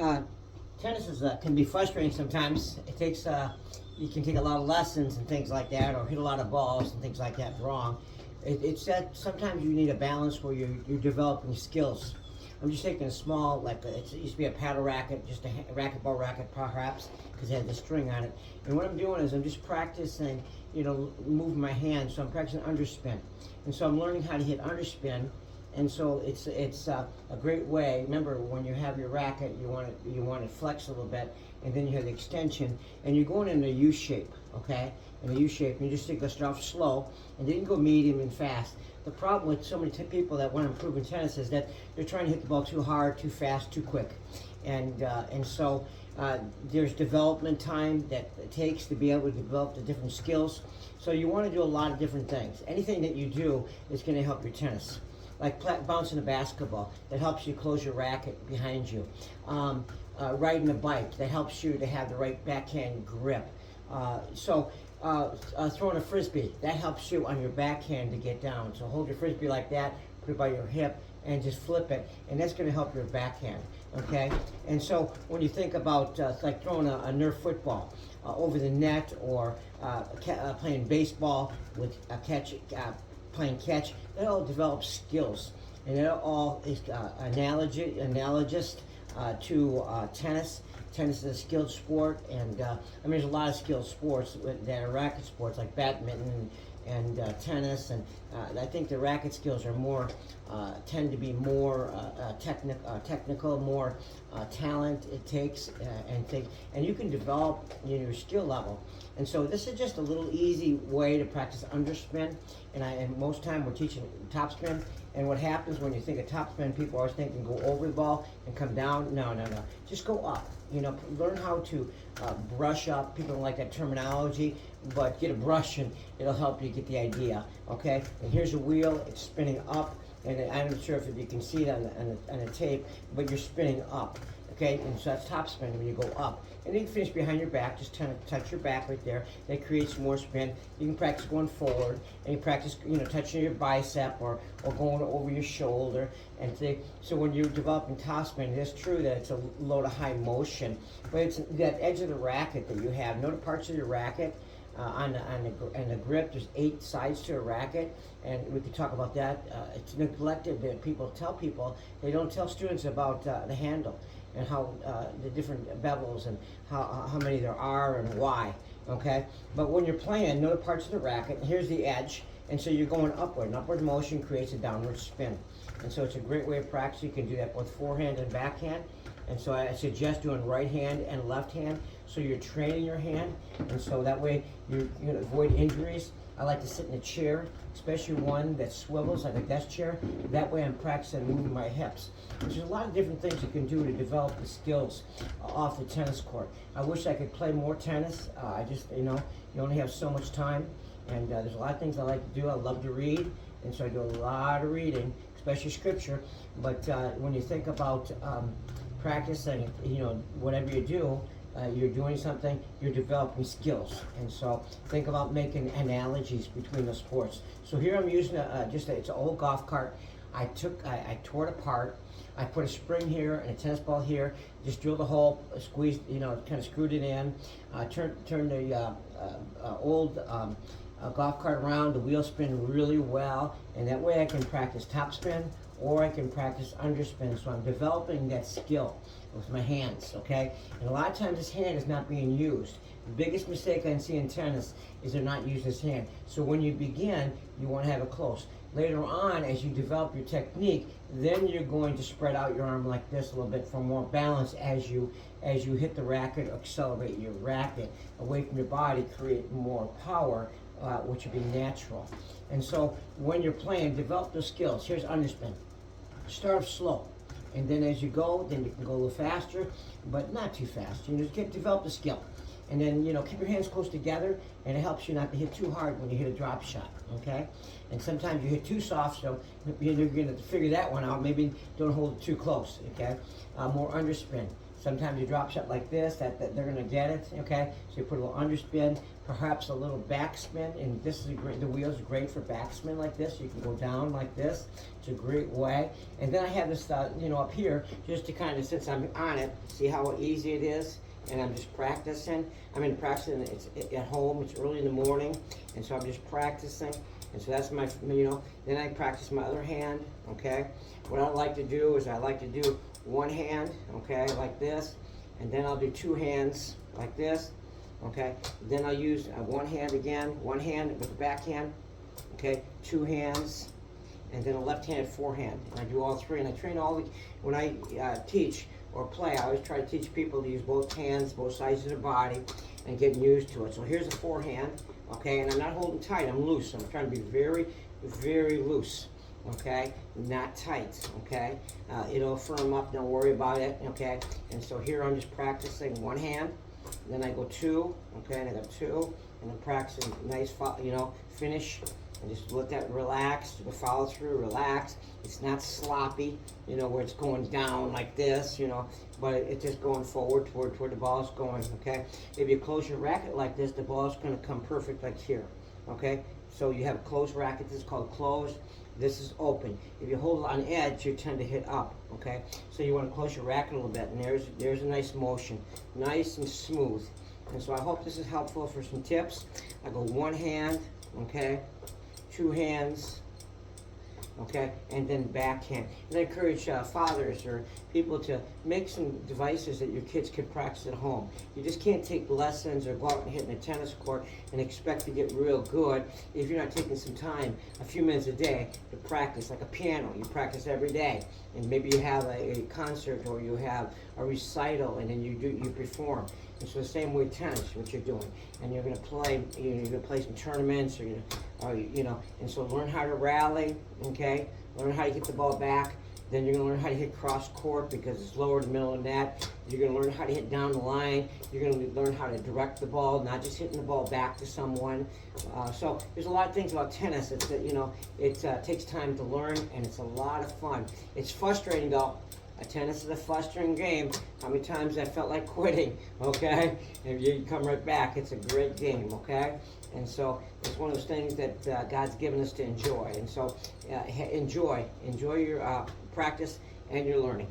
Uh, Tennis can be frustrating sometimes. It takes you can take a lot of lessons and things like that, or hit a lot of balls and things like that wrong. It's that sometimes you need a balance where you're developing skills. I'm just taking a small, it used to be a paddle racket, just a racquetball racket perhaps, because it had the string on it. And what I'm doing is I'm just practicing, moving my hands. So I'm practicing underspin, and so I'm learning how to hit underspin. And so it's a great way. Remember, when you have your racket, you want it flex a little bit, and then you have the extension, and you're going in a U shape, okay? In a U shape, and you just start off slow, and then you go medium and fast. The problem with so many people that want to improve in tennis is that they're trying to hit the ball too hard, too fast, too quick, and so there's development time that it takes to be able to develop the different skills. So you want to do a lot of different things. Anything that you do is going to help your tennis. Like bouncing a basketball, that helps you close your racket behind you. Riding a bike, that helps you to have the right backhand grip. Throwing a frisbee, that helps you on your backhand to get down. So hold your frisbee like that, put it by your hip, and just flip it, and that's going to help your backhand. Okay, and so when you think about like throwing a Nerf football over the net, or playing baseball with a catch. Playing catch, that all develops skills, and it all is analogous to tennis. Tennis is a skilled sport, and there's a lot of skilled sports that are racket sports, like badminton and tennis, and I think the racket skills are more tend to be more technical, more talent it takes, and you can develop your skill level. And so this is just a little easy way to practice underspin, and most time we're teaching topspin. And what happens when you think of topspin, people are always thinking go over the ball and come down. No, just go up. Learn how to brush up. People don't like that terminology, but get a brush and it'll help you get the idea. Okay, and here's a wheel. It's spinning up, and I'm not sure if you can see it on the tape, but you're spinning up. Okay, and so that's top spin when you go up. And then you can finish behind your back, just kind of touch your back right there. That creates more spin. You can practice going forward, and you practice, touching your bicep or going over your shoulder. And so when you're developing top spin, it's true that it's a low to high motion, but it's that edge of the racket that you have. Know the parts of your racket. On the grip, there's 8 sides to a racket, and we could talk about that. It's neglected that people tell people. They don't tell students about the handle and how the different bevels and how many there are and why. Okay, but when you're playing, know the parts of the racket. Here's the edge, and so you're going upward. And upward motion creates a downward spin, and so it's a great way of practice. You can do that both forehand and backhand. And so I suggest doing right hand and left hand, so you're training your hand, and so that way you avoid injuries. I like to sit in a chair, especially one that swivels like a desk chair. That way I'm practicing moving my hips. There's a lot of different things you can do to develop the skills off the tennis court. I wish I could play more tennis. I just, you only have so much time, and there's a lot of things I like to do. I love to read, and so I do a lot of reading, especially scripture. But when you think about practicing, whatever you do, you're doing something, you're developing skills. And so think about making analogies between the sports. So here I'm using it's an old golf cart. I tore it apart. I put a spring here and a tennis ball here, just drilled a hole, squeezed, kind of screwed it in, turned the old golf cart around, the wheel spin really well, and that way I can practice topspin, or I can practice underspin. So I'm developing that skill with my hands, okay? And a lot of times this hand is not being used. The biggest mistake I see in tennis is they're not using this hand. So when you begin, you want to have it close. Later on, as you develop your technique, then you're going to spread out your arm like this a little bit for more balance as you hit the racket, or accelerate your racket away from your body, create more power, which would be natural. And so when you're playing, develop those skills. Here's underspin. Start off slow, and then as you go, then you can go a little faster, but not too fast. Develop the skill. And then, you know, keep your hands close together, and it helps you not to hit too hard when you hit a drop shot, okay? And sometimes you hit too soft, so you're gonna figure that one out. Maybe don't hold it too close, okay? More underspin. Sometimes you drop shot like this, that they're gonna get it, okay? So you put a little underspin, perhaps a little backspin, and this is the wheels are great for backspin like this. You can go down like this. It's a great way. And then I have this, you know, up here, just to kind of, since I'm on it, see how easy it is? And I'm just practicing. Practicing, it's at home, it's early in the morning, and so I'm just practicing. And so that's my, you know, then I practice my other hand, okay? What I like to do is I like to do one hand, okay, like this, and then I'll do two hands like this, okay? Then I'll use one hand again, one hand with the backhand, okay? Two hands, and then a left-handed forehand. And I do all three, and I train all the, when I teach or play, I always try to teach people to use both hands, both sides of their body, and getting used to it. So here's a forehand, okay, and I'm not holding tight, I'm loose. I'm trying to be very, very loose, okay, not tight, okay. It'll firm up, don't worry about it, okay. And so here I'm just practicing one hand, then I go two, okay, and I go two, and I'm practicing nice, you know, finish. And just let that relax, the follow through, relax. It's not sloppy, you know, where it's going down like this, you know, but it's just going forward toward the ball is going, okay? If you close your racket like this, the ball is going to come perfect like here, okay? So you have a closed racket, this is called closed, this is open. If you hold it on edge, you tend to hit up, okay? So you want to close your racket a little bit, and there's a nice motion, nice and smooth. And so I hope this is helpful for some tips. I go one hand, okay? Two hands, okay, and then backhand. And I encourage fathers or people to make some devices that your kids can practice at home. You just can't take lessons or go out and hit in a tennis court and expect to get real good if you're not taking some time, a few minutes a day, to practice. Like a piano, you practice every day, and maybe you have a concert or you have a recital, and then you perform. And so the same way tennis, what you're doing, and you're going to play. You're going to play some tournaments, or you know. And so learn how to rally, okay? Learn how to get the ball back. Then you're going to learn how to hit cross court because it's lower in the middle of the net. You're going to learn how to hit down the line. You're going to learn how to direct the ball, not just hitting the ball back to someone. So there's a lot of things about tennis. It's you know, it takes time to learn, and it's a lot of fun. It's frustrating though. Tennis is a frustrating game. How many times I felt like quitting, okay? And you come right back. It's a great game, okay? And so it's one of those things that God's given us to enjoy. And so enjoy your practice and your learning.